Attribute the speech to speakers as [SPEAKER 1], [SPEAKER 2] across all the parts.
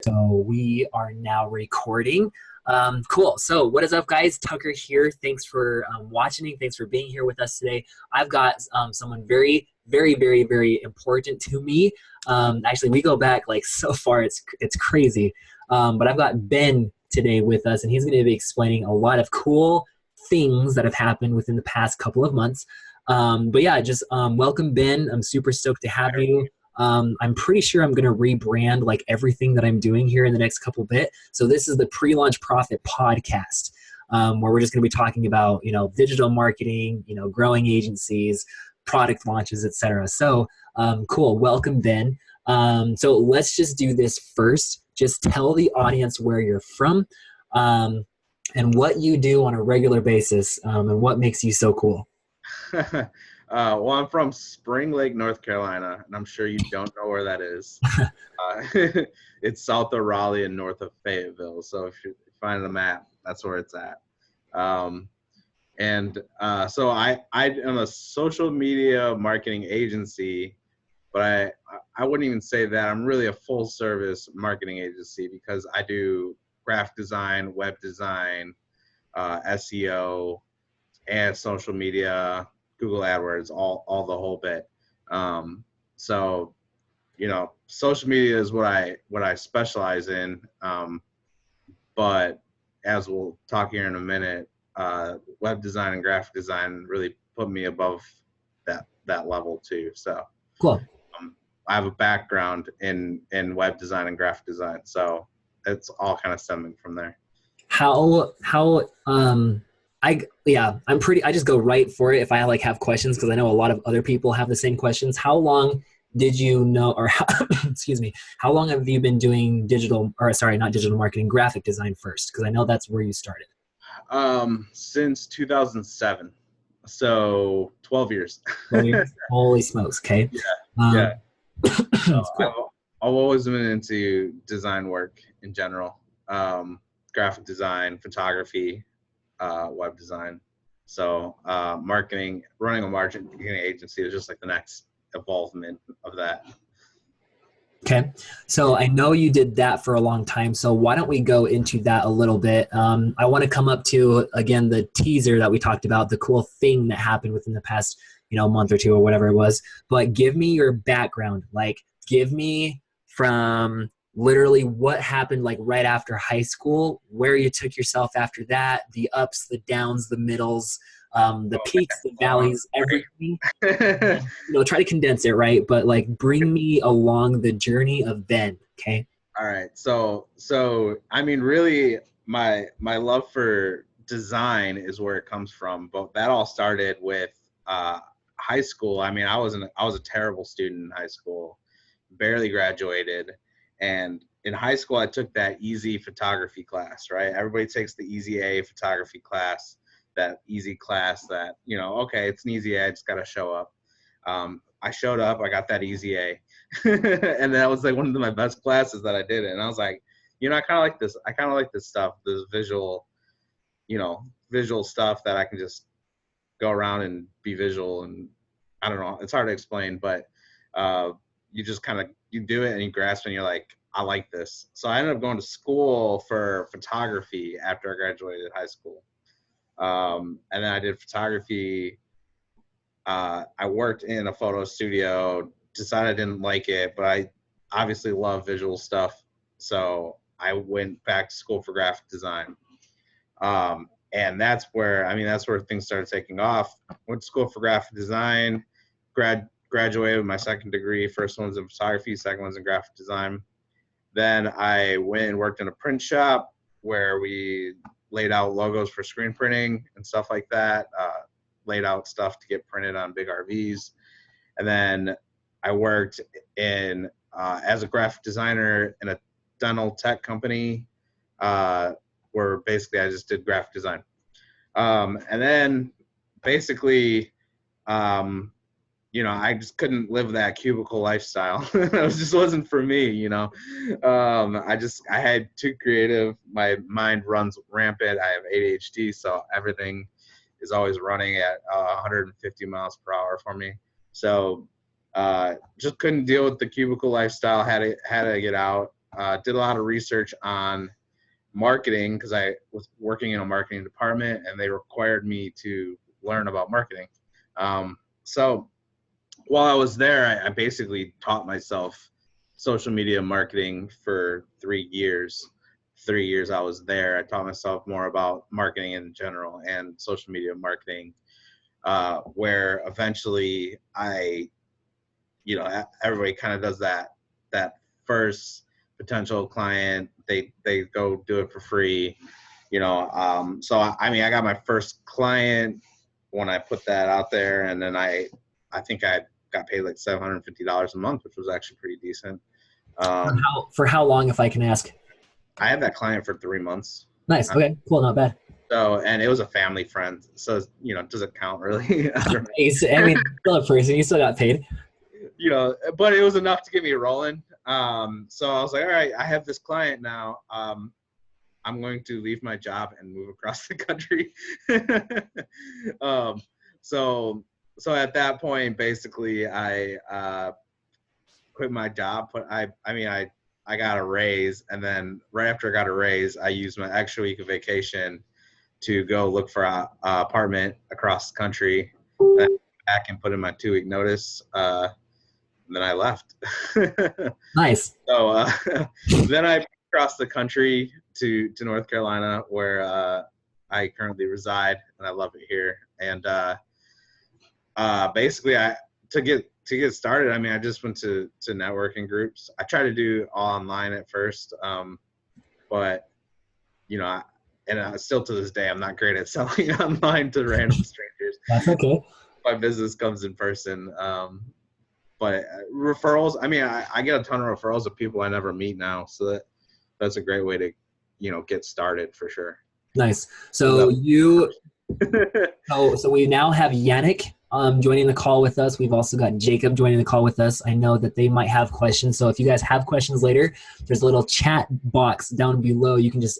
[SPEAKER 1] So we are now recording. Cool. So what is up, guys? Tucker here. Thanks for watching. Thanks for being here with us today. I've got someone very, very, very, very important to me. Actually, we go back like so far. It's crazy. But I've got Ben today with us, and he's going to be explaining a lot of cool things that have happened within the past couple of months. But yeah, just welcome, Ben. I'm super stoked to have you. I'm pretty sure I'm going to rebrand like everything that I'm doing here in the next couple bit. So this is the Pre-Launch Profit podcast, where we're just going to be talking about, digital marketing, growing agencies, product launches, etc. So cool. Welcome, Ben. So let's just do this first. Just tell the audience where you're from, and what you do on a regular basis, and what makes you so cool.
[SPEAKER 2] Well, I'm from Spring Lake, North Carolina, and I'm sure you don't know where that is. It's south of Raleigh and north of Fayetteville. So if you find the map, that's where it's at. So I am a social media marketing agency, but I wouldn't even say that. I'm really a full service marketing agency because I do graphic design, web design, SEO, and social media, Google AdWords, all the whole bit. So, social media is what I specialize in. But as we'll talk here in a minute, web design and graphic design really put me above that level too. So
[SPEAKER 1] cool.
[SPEAKER 2] I have a background in web design and graphic design, so it's all kind of stemming from there.
[SPEAKER 1] I just go right for it if I have questions, because I know a lot of other people have the same questions. How long did you know, or excuse me, how long have you been doing not digital marketing, graphic design first? Because I know that's where you started.
[SPEAKER 2] Since 2007. So 12 years.
[SPEAKER 1] 12 years? Holy smokes. Okay.
[SPEAKER 2] Yeah. So I've always been into design work in general. Graphic design, photography, web design. So running a marketing agency is just like the next evolvement of that.
[SPEAKER 1] Okay. So I know you did that for a long time. So why don't we go into that a little bit? I want to come up to, again, the teaser that we talked about, the cool thing that happened within the past, month or two or whatever it was. But give me your background. Give me from literally what happened right after high school, where you took yourself after that, the ups, the downs, the middles, the peaks, the valleys, everything. Try to condense it, right? But bring me along the journey of Ben. Okay.
[SPEAKER 2] All right. So I mean, really, my love for design is where it comes from. But that all started with high school. I mean, I was a terrible student in high school, barely graduated. And in high school, I took that easy photography class, right? Everybody takes the easy A photography class, that easy class that, okay, it's an easy A, I just got to show up. I showed up, I got that easy A. And that was one of my best classes that I did. And I was like, I kind of like this. I kind of like this stuff, this visual stuff that I can just go around and be visual. And I don't know, it's hard to explain, but you just you do it and you grasp it and you're like, I like this. So I ended up going to school for photography after I graduated high school. And then I did photography. I worked in a photo studio, decided I didn't like it, but I obviously love visual stuff. So I went back to school for graphic design. And that's where things started taking off. Went to school for graphic design, graduated with my second degree. First one's in photography, second one's in graphic design. Then I went and worked in a print shop where we laid out logos for screen printing and stuff like that, laid out stuff to get printed on big RVs. And then I worked as a graphic designer in a dental tech company, where basically I just did graphic design. And then basically, I just couldn't live that cubicle lifestyle. It just wasn't for me, I had too creative. My mind runs rampant. I have ADHD, so everything is always running at 150 miles per hour for me. So just couldn't deal with the cubicle lifestyle. Had to get out. did a lot of research on marketing because I was working in a marketing department and they required me to learn about marketing. So while I was there, I basically taught myself social media marketing for 3 years. 3 years I was there. I taught myself more about marketing in general and social media marketing, where eventually everybody kind of does that first potential client. They go do it for free, So I got my first client when I put that out there, and then I think I got paid like $750 a month, which was actually pretty decent.
[SPEAKER 1] For how long, if I can ask?
[SPEAKER 2] I had that client for 3 months.
[SPEAKER 1] Nice. Okay, cool. Not bad.
[SPEAKER 2] So, and it was a family friend. So, does it count really? I don't know.
[SPEAKER 1] I mean, still a person. You still got paid.
[SPEAKER 2] But it was enough to get me rolling. So I was like, all right, I have this client now. I'm going to leave my job and move across the country. So at that point, basically, I quit my job. But I got a raise, and then right after I got a raise, I used my extra week of vacation to go look for an apartment across the country. And I came back and put in my 2-week notice. And then I left.
[SPEAKER 1] Nice.
[SPEAKER 2] So then I crossed the country to North Carolina, where I currently reside, and I love it here. And basically, to get started, I just went to networking groups. I tried to do all online at first, but still to this day, I'm not great at selling online to random strangers.
[SPEAKER 1] That's okay.
[SPEAKER 2] My business comes in person. But referrals, I get a ton of referrals of people I never meet now. So that's a great way to, get started for sure.
[SPEAKER 1] Nice. So so we now have Yannick joining the call with us. We've also got Jacob joining the call with us. I know that they might have questions. So if you guys have questions later, there's a little chat box down below. You can just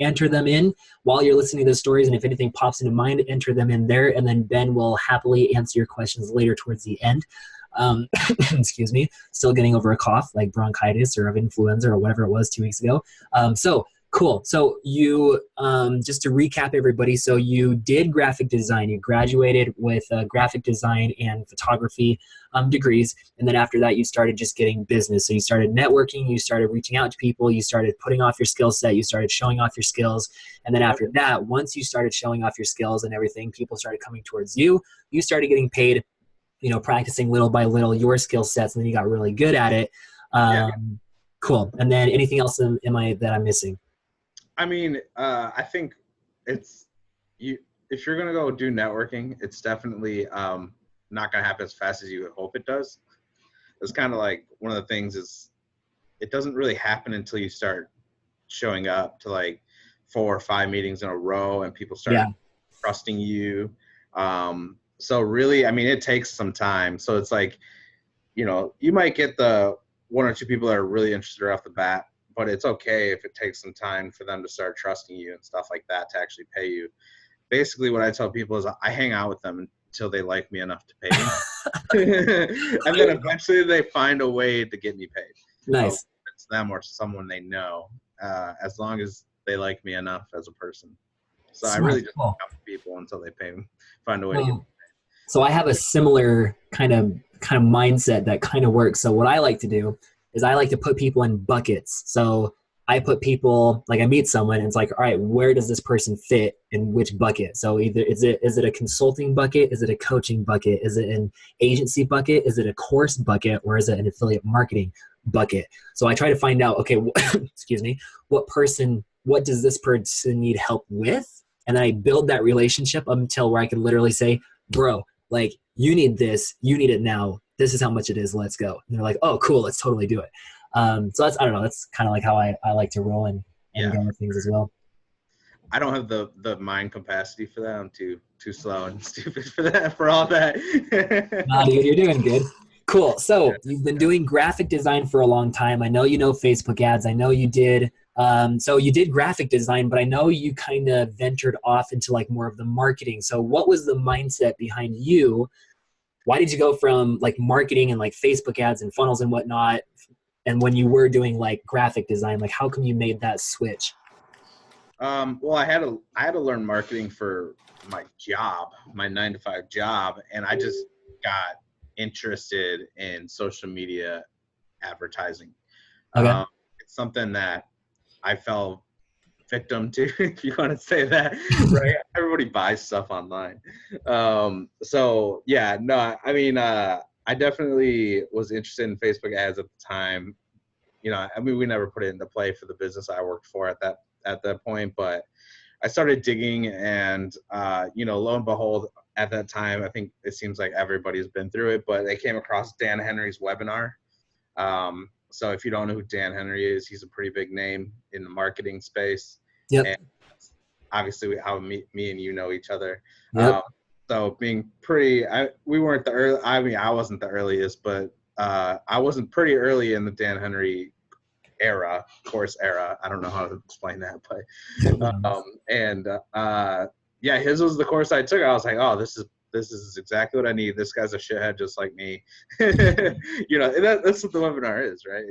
[SPEAKER 1] enter them in while you're listening to the stories. And if anything pops into mind, enter them in there. And then Ben will happily answer your questions later towards the end. Excuse me, still getting over a cough like bronchitis or of influenza or whatever it was 2 weeks ago. So cool. So you, just to recap everybody, so you did graphic design. You graduated with graphic design and photography degrees. And then after that, you started just getting business. So you started networking, you started reaching out to people, you started putting off your skill set, you started showing off your skills. And then after that, once you started showing off your skills and everything, people started coming towards you. You started getting paid, practicing little by little your skill sets, and then you got really good at it. Cool. And then anything else that I'm missing?
[SPEAKER 2] I think if you're going to go do networking, it's definitely not going to happen as fast as you would hope it does. It's kind of like one of the things is it doesn't really happen until you start showing up to like 4 or 5 meetings in a row and people start trusting you. So really, it takes some time. So it's like, you might get the 1 or 2 people that are really interested right off the bat, but it's okay if it takes some time for them to start trusting you and stuff like that to actually pay you. Basically, what I tell people is I hang out with them until they like me enough to pay me. And then eventually they find a way to get me paid.
[SPEAKER 1] Nice.
[SPEAKER 2] So it's them or someone they know, as long as they like me enough as a person. So I really just hang out with people until they find a way to get me paid.
[SPEAKER 1] So I have a similar kind of mindset that kind of works. So what I like to do is I like to put people in buckets. So I put people, like I meet someone and it's like, all right, where does this person fit in which bucket? So either is it a consulting bucket? Is it a coaching bucket? Is it an agency bucket? Is it a course bucket? Or is it an affiliate marketing bucket? So I try to find out, okay, excuse me, what does this person need help with? And then I build that relationship up until where I can literally say, bro, like you need this, you need it now. This is how much it is. Let's go. And they're like, oh, cool. Let's totally do it. So that's, I don't know. That's kind of like how I like to roll and go with things as well.
[SPEAKER 2] I don't have the mind capacity for that. I'm too slow and stupid for all that.
[SPEAKER 1] Nah, dude, you're doing good. Cool. So you've been doing graphic design for a long time. I know you know Facebook ads. I know you did. So you did graphic design, but I know you kind of ventured off into like more of the marketing. So what was the mindset behind you? Why did you go from like marketing and like Facebook ads and funnels and whatnot and when you were doing like graphic design? Like, how come you made that switch?
[SPEAKER 2] Well, I had to learn marketing for my job, my 9 to 5 job, and I just got interested in social media advertising.
[SPEAKER 1] Okay.
[SPEAKER 2] It's something that I fell victim to, if you want to say that, right? Everybody buys stuff online. So yeah, no, I mean, I definitely was interested in Facebook ads at the time. I mean, we never put it into play for the business I worked for at that point, but I started digging, and lo and behold, at that time, I think it seems like everybody's been through it, but they came across Dan Henry's webinar. So if you don't know who Dan Henry is, he's a pretty big name in the marketing space.
[SPEAKER 1] Yep.
[SPEAKER 2] And obviously how me and you know each other.
[SPEAKER 1] Yep.
[SPEAKER 2] So being pretty, we weren't the early, I mean, I wasn't the earliest, but I wasn't pretty early in the Dan Henry course era. I don't know how to explain that, but yeah, his was the course I took. I was like, oh, this is exactly what I need. This guy's a shithead just like me. That's what the webinar is, right?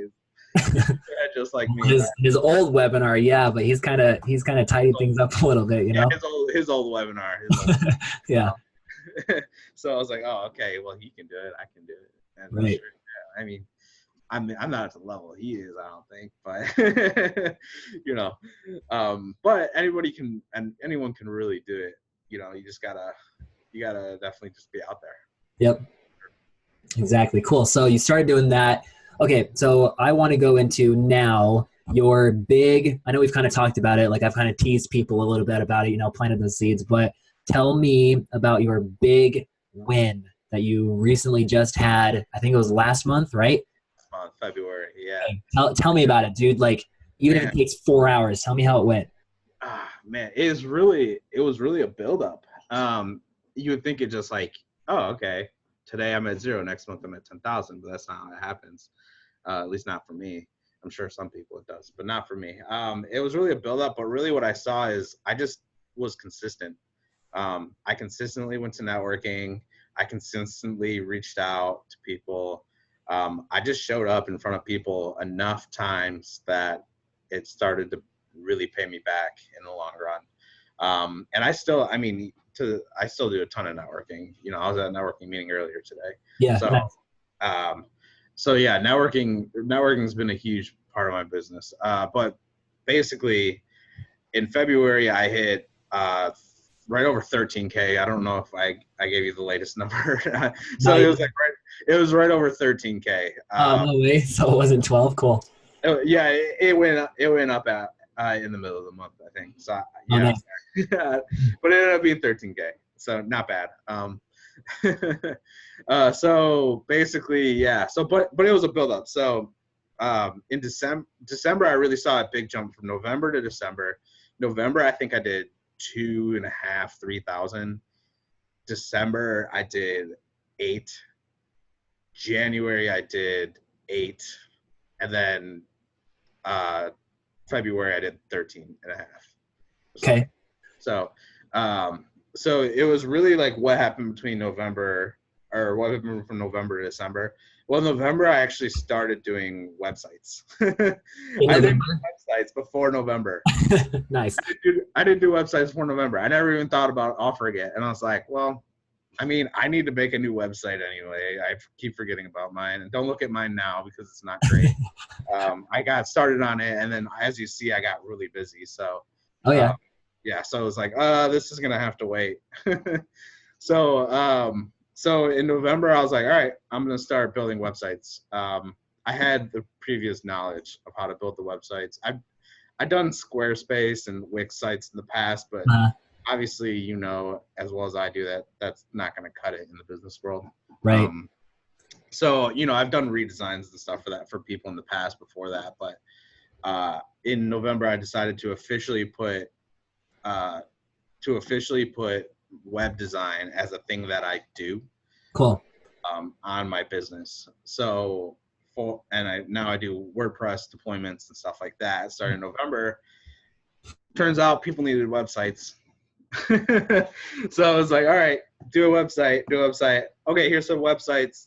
[SPEAKER 2] Just like me.
[SPEAKER 1] His old webinar, yeah, but he's kind of tidied things up a little bit,
[SPEAKER 2] Yeah, his old webinar.
[SPEAKER 1] Yeah.
[SPEAKER 2] So I was like, oh, okay, well, he can do it. I can do it. And
[SPEAKER 1] right.
[SPEAKER 2] Sure, yeah, I mean, I'm not at the level he is, I don't think, but but anyone can really do it. You gotta definitely just be out there.
[SPEAKER 1] Yep. Exactly. Cool. So you started doing that. Okay. So I want to go into now your big, I know we've kind of talked about it. Like I've kind of teased people a little bit about it, planted those seeds, but tell me about your big win that you recently just had. I think it was last month, right?
[SPEAKER 2] February. Yeah.
[SPEAKER 1] Okay. Tell me about it, dude. Like even if it takes 4 hours, tell me how it went.
[SPEAKER 2] Man, it was really a buildup. You would think it just like, oh, okay, today I'm at 0, next month I'm at 10,000, but that's not how it happens. At least not for me. I'm sure some people it does, but not for me. It was really a buildup, but really what I saw is I just was consistent. I consistently went to networking. I consistently reached out to people. I just showed up in front of people enough times that it started to really pay me back in the long run. And I still do a ton of networking. I was at a networking meeting earlier today.
[SPEAKER 1] Yeah.
[SPEAKER 2] So, nice. So yeah, networking's been a huge part of my business. But basically, in February, I hit right over 13K. I don't know if I gave you the latest number. So it was it was right over 13K.
[SPEAKER 1] No way. So it wasn't 12. Cool.
[SPEAKER 2] Yeah, it went up at in the middle of the month, I think. So yeah, but it ended up being 13K. So not bad. So basically, yeah. So but it was a buildup. So in December, I really saw a big jump from November to December. November, I think I did 2.5, 3,000. December, I did 8. January, I did 8, and then February, I did 13.5.
[SPEAKER 1] Okay.
[SPEAKER 2] So it was really like what happened between November, or what happened from November to December. Well, November, I actually started doing websites. I did websites before November.
[SPEAKER 1] Nice.
[SPEAKER 2] I didn't do websites before November. I never even thought about offering it. And I was like, well, I mean, I need to make a new website anyway. I keep forgetting about mine. And don't look at mine now because it's not great. I got started on it. And then, as you see, I got really busy. So,
[SPEAKER 1] oh, yeah.
[SPEAKER 2] Yeah, so I was like, this is going to have to wait. So in November, I was like, all right, I'm going to start building websites. I had the previous knowledge of how to build the websites. I've done Squarespace and Wix sites in the past, but obviously, as well as I do, that's not going to cut it in the business world.
[SPEAKER 1] Right.
[SPEAKER 2] So, I've done redesigns and stuff for people in the past before that. But in November, I decided to officially put web design as a thing that I do.
[SPEAKER 1] Cool.
[SPEAKER 2] On my business. So now I do WordPress deployments and stuff like that. Starting in November, turns out people needed websites. So I was like, all right, do a website. Okay, here's some websites.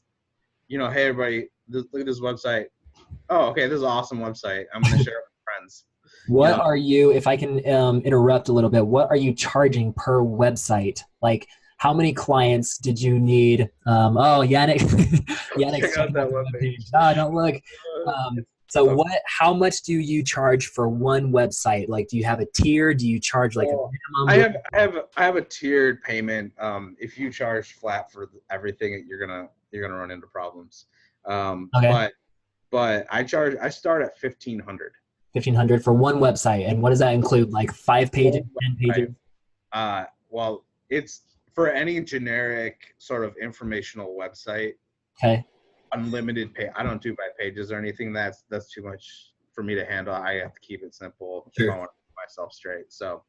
[SPEAKER 2] Hey everybody, look at this website. Oh, okay. This is an awesome website. I'm going to share it with friends. You
[SPEAKER 1] What
[SPEAKER 2] know,
[SPEAKER 1] are you, if I can interrupt a little bit, what are you charging per website? Like, how many clients did you need? Oh, Yannick, Yannick's
[SPEAKER 2] check out
[SPEAKER 1] checking out
[SPEAKER 2] that
[SPEAKER 1] the webpage.
[SPEAKER 2] webpage.
[SPEAKER 1] No, don't look.
[SPEAKER 2] It's
[SPEAKER 1] So
[SPEAKER 2] so
[SPEAKER 1] how much do you charge for one website? Like, do you have a tier? Do you charge like a
[SPEAKER 2] cool.
[SPEAKER 1] minimum?
[SPEAKER 2] I have a tiered payment. If you charge flat for everything, you're gonna run into problems.
[SPEAKER 1] Okay,
[SPEAKER 2] But I start at 1,500.
[SPEAKER 1] 1,500 for one website. And what does that include? Like 5 pages,
[SPEAKER 2] Full
[SPEAKER 1] 10
[SPEAKER 2] website.
[SPEAKER 1] pages?
[SPEAKER 2] Well, it's for any generic sort of informational website,
[SPEAKER 1] Okay,
[SPEAKER 2] unlimited pay. I don't do by pages or anything. That's too much for me to handle. I have to keep it simple if I
[SPEAKER 1] sure.
[SPEAKER 2] want to keep myself straight. So,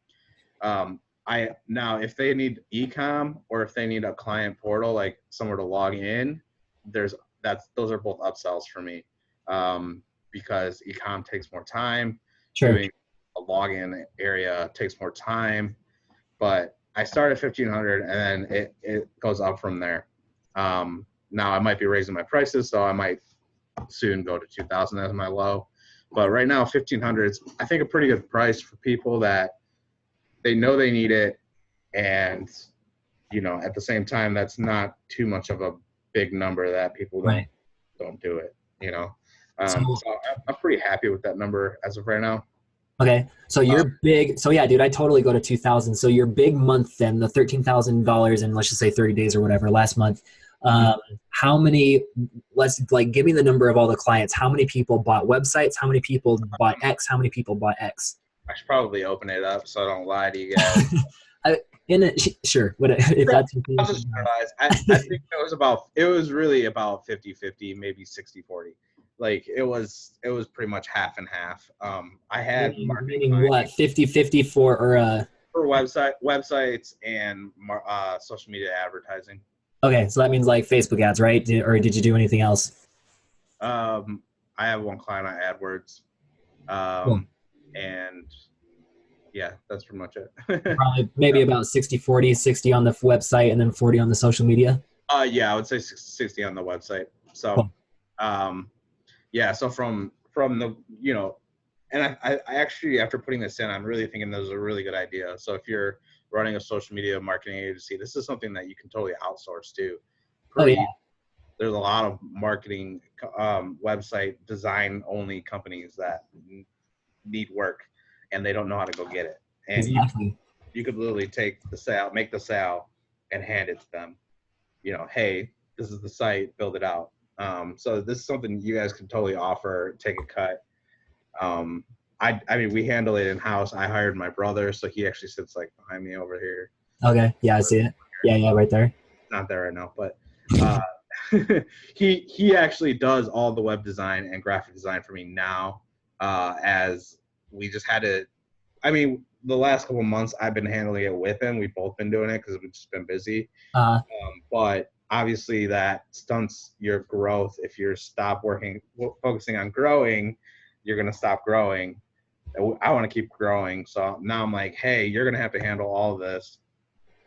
[SPEAKER 2] I now if they need ecom or if they need a client portal like somewhere to log in, those are both upsells for me, because ecom takes more time.
[SPEAKER 1] Sure.
[SPEAKER 2] Doing a login area takes more time, but I start at 1,500 and then it goes up from there. Now I might be raising my prices, so I might soon go to 2,000 as my low. But right now, 1,500 is I think a pretty good price for people that they know they need it, and at the same time, that's not too much of a big number that people
[SPEAKER 1] Right.
[SPEAKER 2] don't do it.
[SPEAKER 1] So
[SPEAKER 2] So I'm pretty happy with that number as of right now.
[SPEAKER 1] okay, so
[SPEAKER 2] Uh,
[SPEAKER 1] your big, so yeah, dude, I totally go to 2,000. So your big month then, the $13,000 in let's just say 30 days or whatever last month.
[SPEAKER 2] mhm.
[SPEAKER 1] How many? Let's like give me the number of all the clients. How many people bought websites? How many people bought X? How many people bought X?
[SPEAKER 2] I should probably open it up so I don't lie to you guys.
[SPEAKER 1] I, in it, sure. What if that's your
[SPEAKER 2] I'll
[SPEAKER 1] thing?
[SPEAKER 2] just generalize. I think it was really about 50-50, maybe 60-40. Like it was pretty much half and half. I had marketing
[SPEAKER 1] Meaning
[SPEAKER 2] clients
[SPEAKER 1] what? 50-50 for or
[SPEAKER 2] for websites and social media advertising.
[SPEAKER 1] okay, so that means like Facebook ads, right? Or did you do anything else?
[SPEAKER 2] I have one client on AdWords,
[SPEAKER 1] Cool.
[SPEAKER 2] and yeah, that's pretty much it.
[SPEAKER 1] Probably maybe about 60-40, 60 on the website and then 40 on the social media.
[SPEAKER 2] Yeah, I would say 60 on the website. So,
[SPEAKER 1] Cool.
[SPEAKER 2] um, yeah, so from the and I actually after putting this in, I'm really thinking this is a really good idea. So if you're running a social media marketing agency, this is something that you can totally outsource to.
[SPEAKER 1] Oh yeah.
[SPEAKER 2] Pretty, there's a lot of marketing website design only companies that need work and they don't know how to go get it. And
[SPEAKER 1] Exactly.
[SPEAKER 2] you could literally make the sale and hand it to them. Hey, this is the site, build it out. So this is something you guys can totally offer, take a cut. I mean, we handle it in house. I hired my brother, so he actually sits like behind me over here.
[SPEAKER 1] Okay. Yeah, I see it. Yeah, yeah, right there.
[SPEAKER 2] Not there right now, but uh, he actually does all the web design and graphic design for me now. As we just had to, I mean, the last couple of months I've been handling it with him. We've both been doing it because we've just been busy.
[SPEAKER 1] Uh,
[SPEAKER 2] But obviously that stunts your growth. If you stop focusing on growing, you're going to stop growing. I want to keep growing. So now I'm like, hey, you're going to have to handle all of this.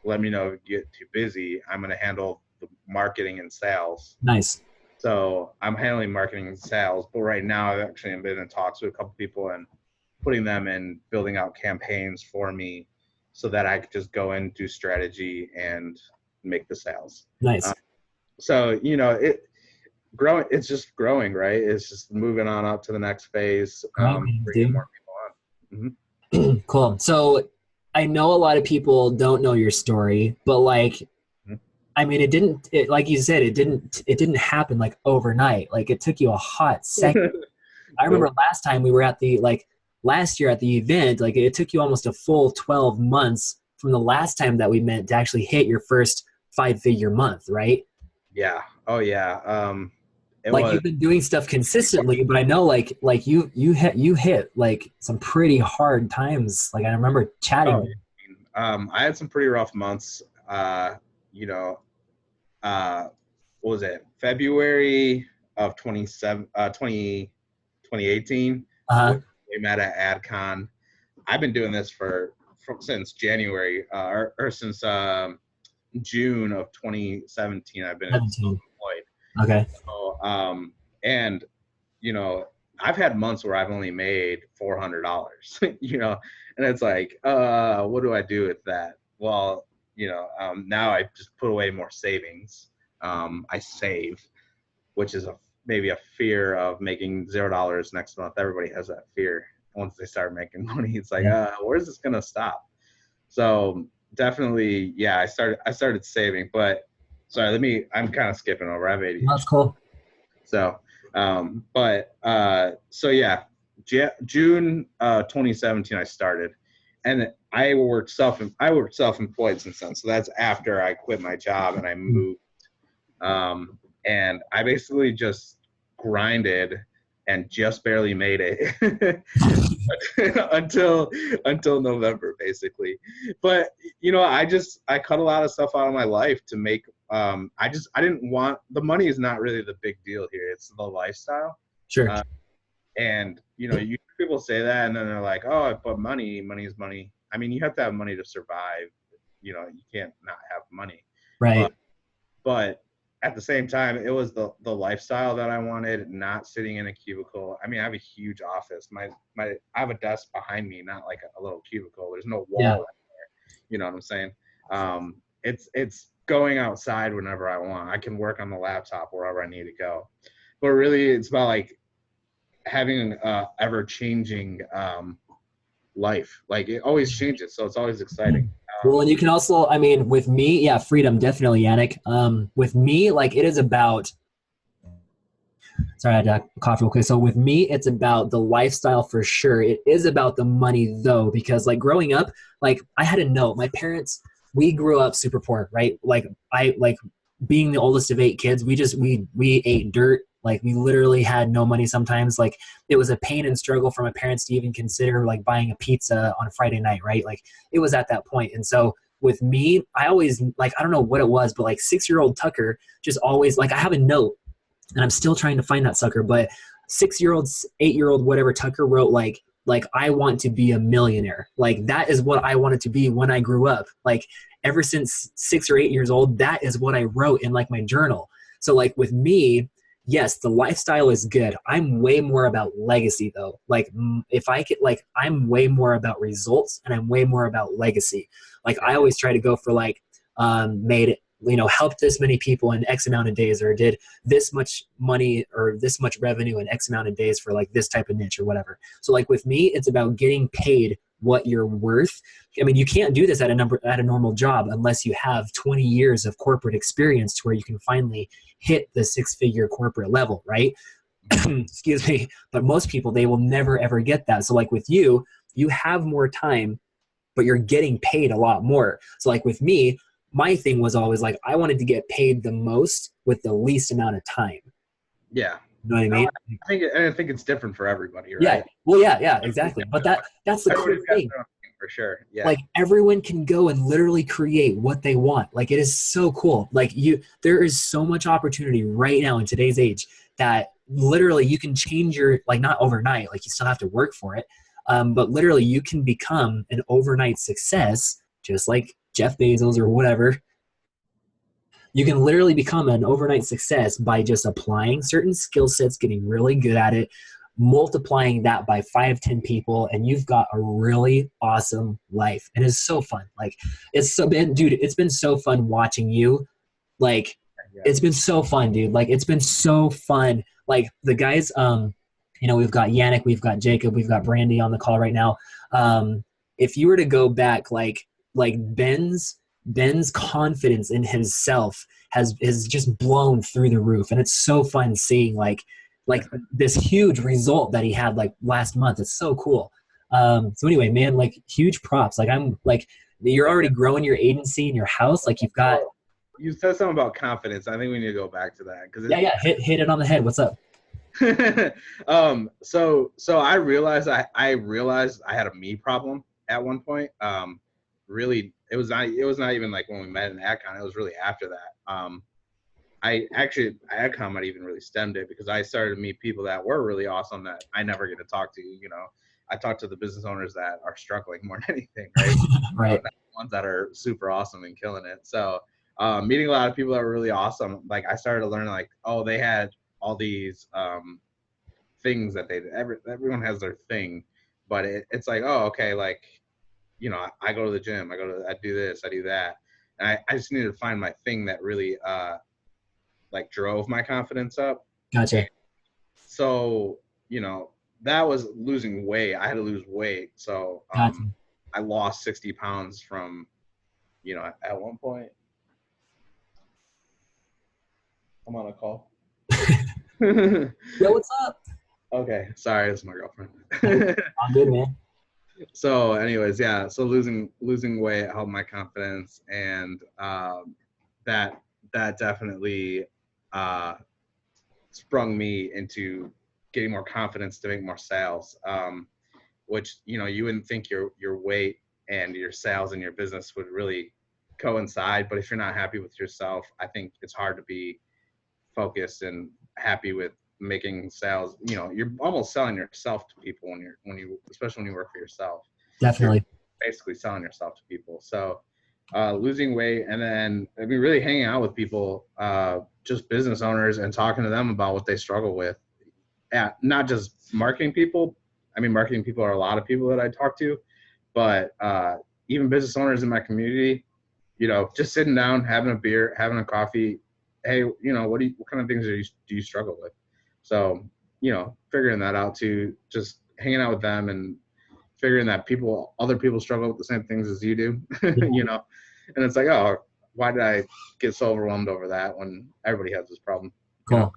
[SPEAKER 2] Let me know if you get too busy. I'm going to handle the marketing and sales.
[SPEAKER 1] nice.
[SPEAKER 2] So I'm handling marketing and sales. But right now I've actually been in talks with a couple people and putting them in building out campaigns for me so that I could just go and do strategy and make the sales.
[SPEAKER 1] Nice.
[SPEAKER 2] So it's just growing, right? It's just moving on up to the next phase,
[SPEAKER 1] Growing,
[SPEAKER 2] bringing
[SPEAKER 1] dude.
[SPEAKER 2] more people on.
[SPEAKER 1] Cool. So I know a lot of people don't know your story, but like
[SPEAKER 2] Mhm.
[SPEAKER 1] I mean like you said, it didn't happen like overnight. Like it took you a hot second. I remember
[SPEAKER 2] Nope.
[SPEAKER 1] last time we were at the like last year at the event, like it took you almost a full 12 months from the last time that we met to actually hit your first 5-figure month, right?
[SPEAKER 2] Yeah. Oh yeah. It
[SPEAKER 1] Like
[SPEAKER 2] was.
[SPEAKER 1] you've been doing stuff consistently, but I know like you hit like some pretty hard times. Like I remember
[SPEAKER 2] Oh,
[SPEAKER 1] chatting.
[SPEAKER 2] I had some pretty rough months. You know, what was it? February of 2018.
[SPEAKER 1] Uh-huh.
[SPEAKER 2] We met at AdCon. I've been doing this since January, or since June of 2017. I've been
[SPEAKER 1] 17.
[SPEAKER 2] self-employed.
[SPEAKER 1] Okay.
[SPEAKER 2] So, and you know, I've had months where I've only made $400, you know, and it's like, what do I do with that? Well, you know, now I just put away more savings. I save, which is maybe a fear of making $0 next month. Everybody has that fear once they start making money. It's like,
[SPEAKER 1] Yeah.
[SPEAKER 2] where's this gonna stop? So definitely, yeah, I started saving, but sorry, I'm kind of skipping over. I have
[SPEAKER 1] That's
[SPEAKER 2] ADHD.
[SPEAKER 1] cool.
[SPEAKER 2] So, so yeah, June 2017 I started, and I worked self-employed since then. So that's after I quit my job and I
[SPEAKER 1] Mm.
[SPEAKER 2] moved. And I basically just grinded and just barely made it until November, basically. But you know, I cut a lot of stuff out of my life to make. I didn't want the money is not really the big deal here. It's the lifestyle.
[SPEAKER 1] Sure.
[SPEAKER 2] Uh, and you know, people say that, and then they're like, "Oh, but money is money." I mean, you have to have money to survive. You know, you can't not have money. But
[SPEAKER 1] Right.
[SPEAKER 2] but at the same time, it was the lifestyle that I wanted, not sitting in a cubicle. I mean, I have a huge office. I have a desk behind me, not like a little cubicle. There's no
[SPEAKER 1] Yeah.
[SPEAKER 2] wall. You know what I'm saying? It's going outside whenever I want. I can work on the laptop wherever I need to go. But really, it's about like having an ever changing life. Like it always changes, so it's always exciting.
[SPEAKER 1] Well, and you can also, I mean, with me, yeah, freedom, definitely, Yannick. With me, like it is about, sorry, I had to cough real quick. So with me, it's about the lifestyle for sure. It is about the money though, because like growing up, like I had to know my parents, we grew up super poor, right? Like being the oldest of 8 kids, we ate dirt. Like we literally had no money sometimes. Like it was a pain and struggle for my parents to even consider like buying a pizza on a Friday night, right? Like it was at that point. And so with me, I always like, I don't know what it was, but like 6-year-old Tucker just always like, I have a note and I'm still trying to find that sucker. But 6-year-old, 8-year-old, whatever Tucker wrote, like I want to be a millionaire. Like that is what I wanted to be when I grew up. Like ever since 6 or 8 years old, that is what I wrote in like my journal. So like with me, yes, the lifestyle is good. I'm way more about legacy though. Like if I could, like I'm way more about results and I'm way more about legacy. Like I always try to go for like made helped this many people in X amount of days, or did this much money or this much revenue in X amount of days for like this type of niche or whatever. So like with me, it's about getting paid what you're worth. I mean, you can't do this at a normal job unless you have 20 years of corporate experience to where you can finally hit the 6-figure corporate level, right? Excuse me. But most people, they will never ever get that. So like with you, you have more time, but you're getting paid a lot more. So like with me, my thing was always like I wanted to get paid the most with the least amount of time.
[SPEAKER 2] Yeah.
[SPEAKER 1] You know what I
[SPEAKER 2] No,
[SPEAKER 1] mean?
[SPEAKER 2] I think it's different for everybody,
[SPEAKER 1] Yeah.
[SPEAKER 2] right?
[SPEAKER 1] Well, yeah, exactly. But that's the cool
[SPEAKER 2] Everybody's got
[SPEAKER 1] thing.
[SPEAKER 2] their own thing for sure. Yeah.
[SPEAKER 1] Like everyone can go and literally create what they want. Like it is so cool. Like there is so much opportunity right now in today's age that literally you can change your, like not overnight, like you still have to work for it. But literally you can become an overnight success, just like Jeff Bezos or whatever. You can literally become an overnight success by just applying certain skill sets, getting really good at it, multiplying that by 5, 10 people, and you've got a really awesome life. And it's so fun. Like it's been so fun watching you. Like
[SPEAKER 2] Yeah.
[SPEAKER 1] it's been so fun, dude. Like it's been so fun. Like the guys, we've got Yannick, we've got Jacob, we've got Brandy on the call right now. If you were to go back, like Ben's confidence in himself has just blown through the roof, and it's so fun seeing like this huge result that he had like last month. It's so cool. So anyway, man, like huge props. Like I'm like you're already growing your agency in your house. Like you've got
[SPEAKER 2] You said something about confidence. I think we need to go back to that because
[SPEAKER 1] yeah, hit it on the head. What's up?
[SPEAKER 2] So I realized I realized I had a me problem at one point. Really, it was not even like when we met in Acon. It was really after that. Acon might even really stemmed it because I started to meet people that were really awesome that I never get to talk to. You know, I talk to the business owners that are struggling more than anything, right?
[SPEAKER 1] Right.
[SPEAKER 2] Not the ones that are super awesome and killing it. So meeting a lot of people that were really awesome. Like I started to learn like, oh, they had all these things that everyone has their thing, but it's like, oh, okay, like, you know, I go to the gym, I do this, I do that. And I just needed to find my thing that really like drove my confidence up. And
[SPEAKER 1] Gotcha.
[SPEAKER 2] so, you know, that was losing weight. I had to lose weight. So
[SPEAKER 1] Gotcha.
[SPEAKER 2] I lost 60 pounds from, you know, at one point. I'm on a call.
[SPEAKER 1] Yo, what's up?
[SPEAKER 2] Okay, sorry, it's my girlfriend.
[SPEAKER 1] I'm good, man.
[SPEAKER 2] So anyways, yeah, so losing weight helped my confidence, and that definitely sprung me into getting more confidence to make more sales, which, you know, you wouldn't think your weight and your sales and your business would really coincide, but if you're not happy with yourself, I think it's hard to be focused and happy with making sales. You know, you're almost selling yourself to people when you especially when you work for yourself, you're
[SPEAKER 1] Definitely.
[SPEAKER 2] basically selling yourself to people. So losing weight, and then I mean really hanging out with people, just business owners, and talking to them about what they struggle with. Yeah, not just marketing people. I mean, marketing people are a lot of people that I talk to, but even business owners in my community, you know, just sitting down, having a beer, having a coffee. Hey, you know, what kind of things do you struggle with? So, you know, figuring that out too, just hanging out with them and figuring that other people struggle with the same things as you do,
[SPEAKER 1] Yeah,
[SPEAKER 2] you know, and it's like, oh, why did I get so overwhelmed over that when everybody has this problem, you know?
[SPEAKER 1] cool.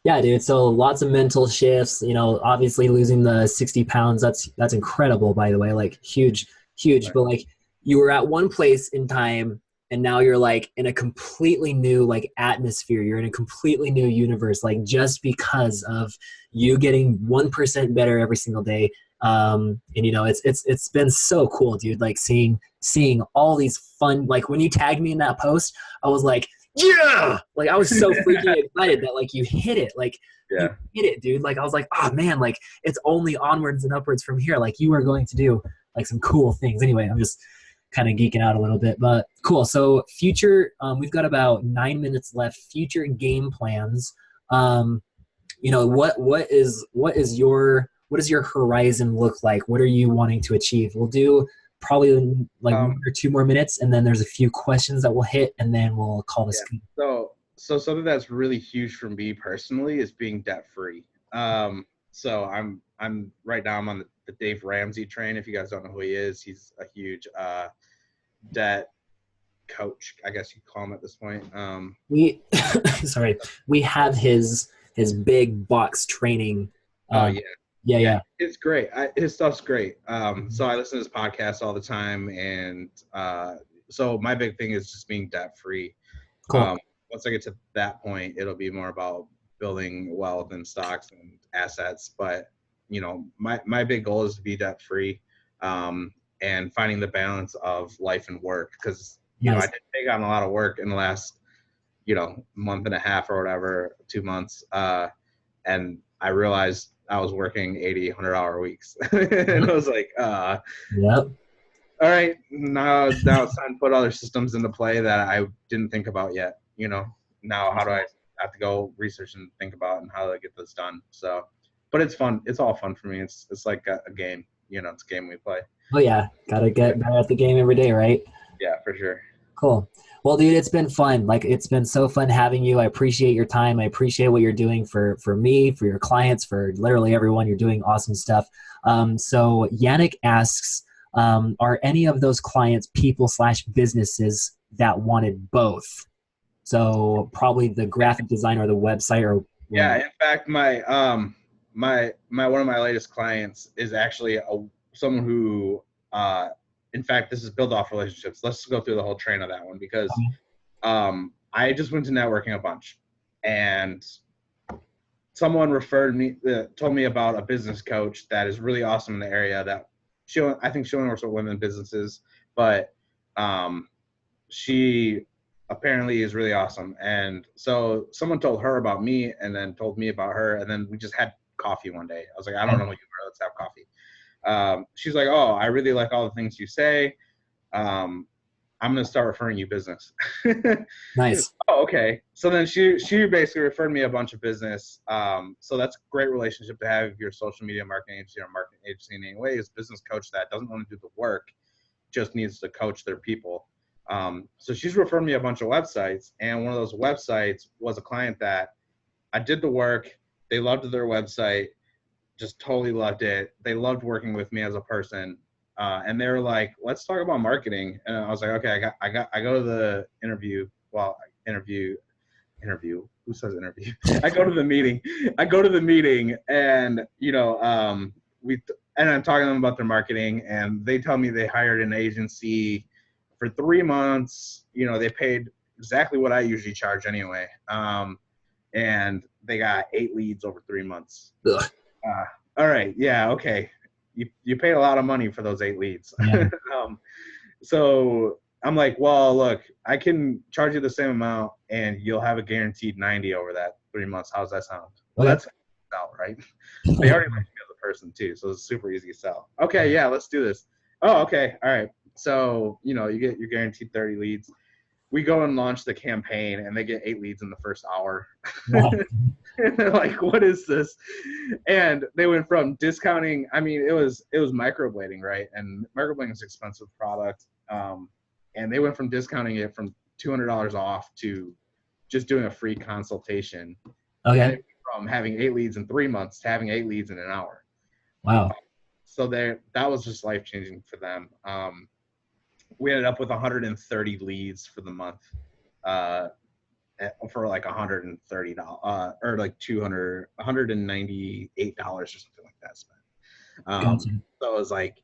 [SPEAKER 1] Yeah, dude. So lots of mental shifts. You know, obviously losing the 60 pounds. That's incredible, by the way. Like huge, huge.
[SPEAKER 2] Right.
[SPEAKER 1] But like you were at one place in time, and now you're like in a completely new like atmosphere. You're in a completely new universe. Like just because of you getting 1% better every single day. And you know, it's been so cool, dude. Like seeing all these fun. Like when you tagged me in that post, I was like, yeah, like I was so freaking excited that like you hit it, like you
[SPEAKER 2] Yeah.
[SPEAKER 1] hit it, dude. Like I was like, oh man, like it's only onwards and upwards from here. Like you are going to do like some cool things. Anyway, I'm just kind of geeking out a little bit, but cool. So future, we've got about 9 minutes left. Future game plans. Um, you know, what does your horizon look like? What are you wanting to achieve? We'll do probably like
[SPEAKER 2] Um,
[SPEAKER 1] 1 or 2 more minutes, and then there's a few questions that we'll hit, and then we'll call this
[SPEAKER 2] yeah.
[SPEAKER 1] good.
[SPEAKER 2] So something that's really huge for me personally is being debt free. So I'm right now I'm on the Dave Ramsey train. If you guys don't know who he is, he's a huge debt coach, I guess you call him at this point.
[SPEAKER 1] We sorry, we have his big box training.
[SPEAKER 2] Oh
[SPEAKER 1] Uh,
[SPEAKER 2] yeah,
[SPEAKER 1] yeah,
[SPEAKER 2] yeah,
[SPEAKER 1] yeah,
[SPEAKER 2] it's great. His stuff's great. So I listen to his podcast all the time, and so my big thing is just being debt free.
[SPEAKER 1] cool.
[SPEAKER 2] Um, Once I get to that point, it'll be more about building wealth and stocks and assets. But you know, my big goal is to be debt free, and finding the balance of life and work, because you know I
[SPEAKER 1] Nice.
[SPEAKER 2] did take on a lot of work in the last, you know, month and a half or whatever, 2 months, and I realized I was working 80, 100-hour weeks, and I was like,
[SPEAKER 1] Yep.
[SPEAKER 2] all right, now it's time to put other systems into play that I didn't think about yet. You know, now how do I have to go research and think about and how to get this done? So, but it's fun. It's all fun for me. It's like a game. You know, it's a game we play.
[SPEAKER 1] Oh yeah, gotta
[SPEAKER 2] Yeah,
[SPEAKER 1] get better at the game every day, right?
[SPEAKER 2] yeah, for sure.
[SPEAKER 1] Cool. Well, dude, it's been fun. Like it's been so fun having you. I appreciate your time. I appreciate what you're doing for me, for your clients, for literally everyone. You're doing awesome stuff. So Yannick asks, are any of those clients people/businesses that wanted both? So probably the graphic design or the website or
[SPEAKER 2] Yeah, in fact, my one of my latest clients is actually someone who, uh, in fact, this is build off relationships. Let's just go through the whole train of that one, because I just went to networking a bunch, and someone told me about a business coach that is really awesome in the area. That I think she only works with women businesses, but she apparently is really awesome. And so someone told her about me, and then told me about her, and then we just had coffee one day. I was like, I don't know who you are. Let's have coffee. She's like, oh, I really like all the things you say. Um, I'm going to start referring you business.
[SPEAKER 1] Nice.
[SPEAKER 2] Oh, okay. So then she basically referred me a bunch of business. So that's a great relationship to have if you're a social media marketing agency or marketing agency in any way, is business coach that doesn't want to do the work, just needs to coach their people. So she's referred me a bunch of websites, and one of those websites was a client that I did the work. They loved their website, just totally loved it. They loved working with me as a person. And they were like, let's talk about marketing. And I was like, okay, I go to the interview. Well, interview. Who says interview? I go to the meeting. And, and I'm talking to them about their marketing, and they tell me they hired an agency for 3 months. They paid exactly what I usually charge anyway. And they got 8 leads over 3 months.
[SPEAKER 1] Ugh.
[SPEAKER 2] All right. Yeah. Okay. You paid a lot of money for those 8 leads.
[SPEAKER 1] Yeah.
[SPEAKER 2] So I'm like, well, look, I can charge you the same amount and you'll have a guaranteed 90 over that 3 months. How's that sound? Well, that's out, right? They already like me as a person too, so it's super easy to sell. Okay, yeah, let's do this. Oh, okay, all right. So, you get your guaranteed 30 leads. We go and launch the campaign, and they get 8 leads in the first hour. And they're like, what is this? And they went from discounting. I mean, it was microblading, right? And microblading is an expensive product. And they went from discounting it from $200 off to just doing a free consultation.
[SPEAKER 1] Okay.
[SPEAKER 2] From having 8 leads in 3 months to having 8 leads in an hour.
[SPEAKER 1] Wow.
[SPEAKER 2] So that was just life-changing for them. We ended up with 130 leads for the month, for like $130, or like $198 or something like that spent.
[SPEAKER 1] Gotcha.
[SPEAKER 2] So it was like,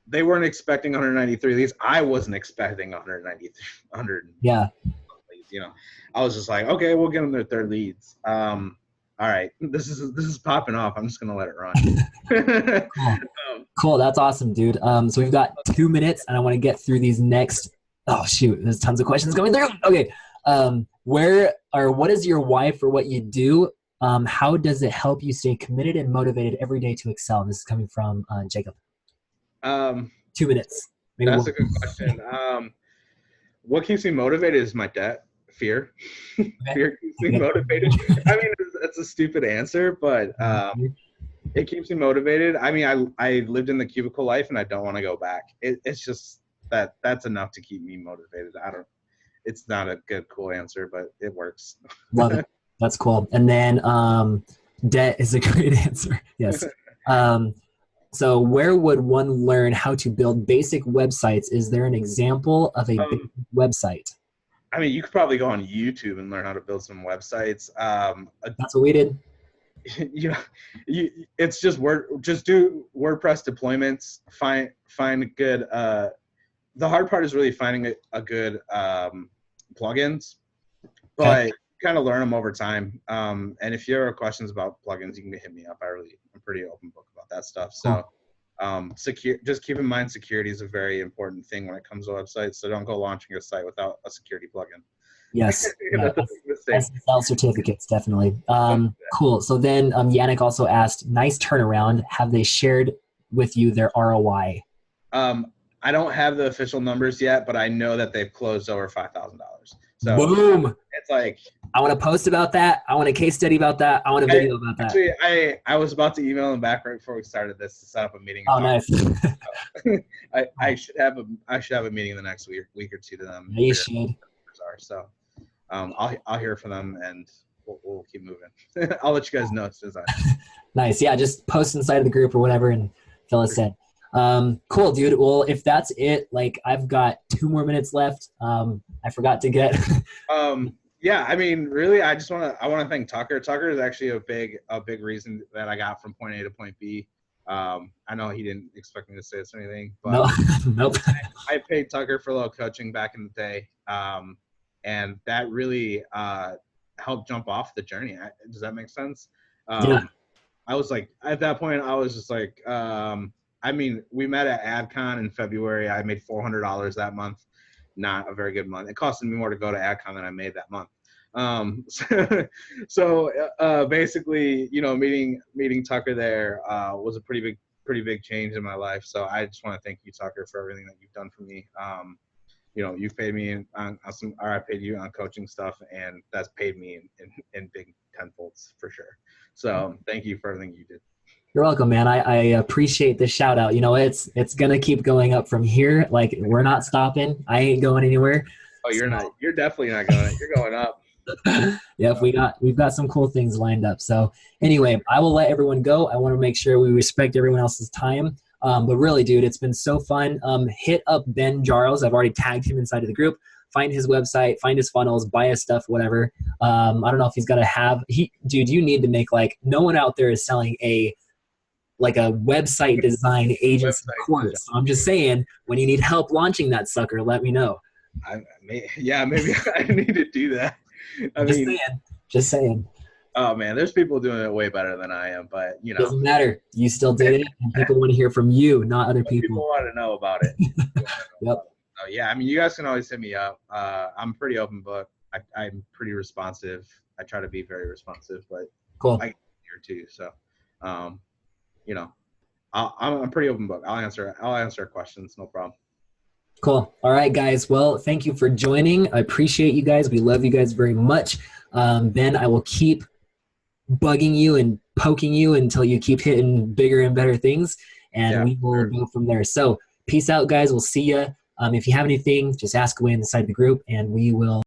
[SPEAKER 2] they weren't expecting 193 leads. I wasn't expecting 100.
[SPEAKER 1] Yeah.
[SPEAKER 2] Leads, I was just like, okay, we'll get them their 3rd leads. All right, this is popping off. I'm just gonna let it run.
[SPEAKER 1] Cool. That's awesome, dude. So we've got 2 minutes, and I want to get through these next. Oh shoot, there's tons of questions going through. Okay. What is your why for what you do? How does it help you stay committed and motivated every day to excel? This is coming from Jacob. 2 minutes.
[SPEAKER 2] Maybe that's a good question. What keeps me motivated is my debt. Fear. Okay. Fear keeps me motivated. I mean, it's a stupid answer, but it keeps me motivated. I mean, I lived in the cubicle life, and I don't want to go back. It's just that's enough to keep me motivated. It's not a good, cool answer, but it works.
[SPEAKER 1] Love it. That's cool. And then debt is a great answer. Yes. So where would one learn how to build basic websites? Is there an example of a basic website?
[SPEAKER 2] I mean, you could probably go on YouTube and learn how to build some websites.
[SPEAKER 1] That's what we did.
[SPEAKER 2] It's just just do WordPress deployments. Find good. The hard part is really finding a good plugins, but kind of learn them over time. And if you have questions about plugins, you can hit me up. I'm pretty open book about that stuff. So just keep in mind, security is a very important thing when it comes to websites. So don't go launching a site without a security plugin.
[SPEAKER 1] Yes. SSL certificates, definitely. Cool. So then Yannick also asked, nice turnaround. Have they shared with you their ROI?
[SPEAKER 2] I don't have the official numbers yet, but I know that they've closed over $5,000. So
[SPEAKER 1] boom.
[SPEAKER 2] It's like, I
[SPEAKER 1] want to post about that. I want a case study about that. I want a video about that.
[SPEAKER 2] Actually, I was about to email them back right before we started this to set up a meeting.
[SPEAKER 1] Oh, nice.
[SPEAKER 2] I should have a meeting in the next week or two to them.
[SPEAKER 1] You should.
[SPEAKER 2] So I'll hear from them, and we'll keep moving. I'll let you guys know as soon as I.
[SPEAKER 1] Nice. Yeah, just post inside of the group or whatever and fill us in. Cool, dude. Well, if that's it, like I've got 2 more minutes left. I forgot to get.
[SPEAKER 2] Yeah, I mean, really, I want to thank Tucker. Tucker is actually a big reason that I got from point A to point B. I know he didn't expect me to say this or anything, but
[SPEAKER 1] nope.
[SPEAKER 2] I paid Tucker for a little coaching back in the day, and that really helped jump off the journey. Does that make sense?
[SPEAKER 1] Yeah.
[SPEAKER 2] I was like, at that point, I was just like, I mean, we met at AdCon in February. I made $400 that month. Not a very good month. It costed me more to go to AdCon than I made that month. So basically, meeting Tucker there was a pretty big change in my life. So I just want to thank you, Tucker, for everything that you've done for me. you've paid me on some, or I paid you on coaching stuff, and that's paid me in big tenfolds for sure. So thank you for everything you did.
[SPEAKER 1] You're welcome, man. I appreciate the shout out. It's gonna keep going up from here. Like, we're not stopping. I ain't going anywhere.
[SPEAKER 2] Oh, you're
[SPEAKER 1] So,
[SPEAKER 2] not. You're definitely not going. You're going up.
[SPEAKER 1] yeah, we've got some cool things lined up. So anyway, I will let everyone go. I want to make sure we respect everyone else's time. But really, dude, it's been so fun. Hit up Ben Jarosz. I've already tagged him inside of the group. Find his website, find his funnels, buy his stuff, whatever. I don't know if he's got to have. Dude, you need to make, like, no one out there is selling a website design agency course. So I'm just saying, when you need help launching that sucker, let me know.
[SPEAKER 2] Maybe I need to do that.
[SPEAKER 1] Just saying.
[SPEAKER 2] Oh man, there's people doing it way better than I am, but
[SPEAKER 1] doesn't matter. You still did it, and people want to hear from you, not other people.
[SPEAKER 2] People want to know about it.
[SPEAKER 1] Yep.
[SPEAKER 2] Oh yeah, I mean, you guys can always hit me up. I'm pretty open book. I'm pretty responsive. I try to be very responsive, but
[SPEAKER 1] cool.
[SPEAKER 2] I get here too. So, I'm a pretty open book. I'll answer questions, no problem.
[SPEAKER 1] Cool. All right, guys. Well, thank you for joining. I appreciate you guys. We love you guys very much. Ben, I will keep bugging you and poking you until you keep hitting bigger and better things, and we will go from there. So peace out, guys. We'll see you. If you have anything, just ask away inside the group, and we will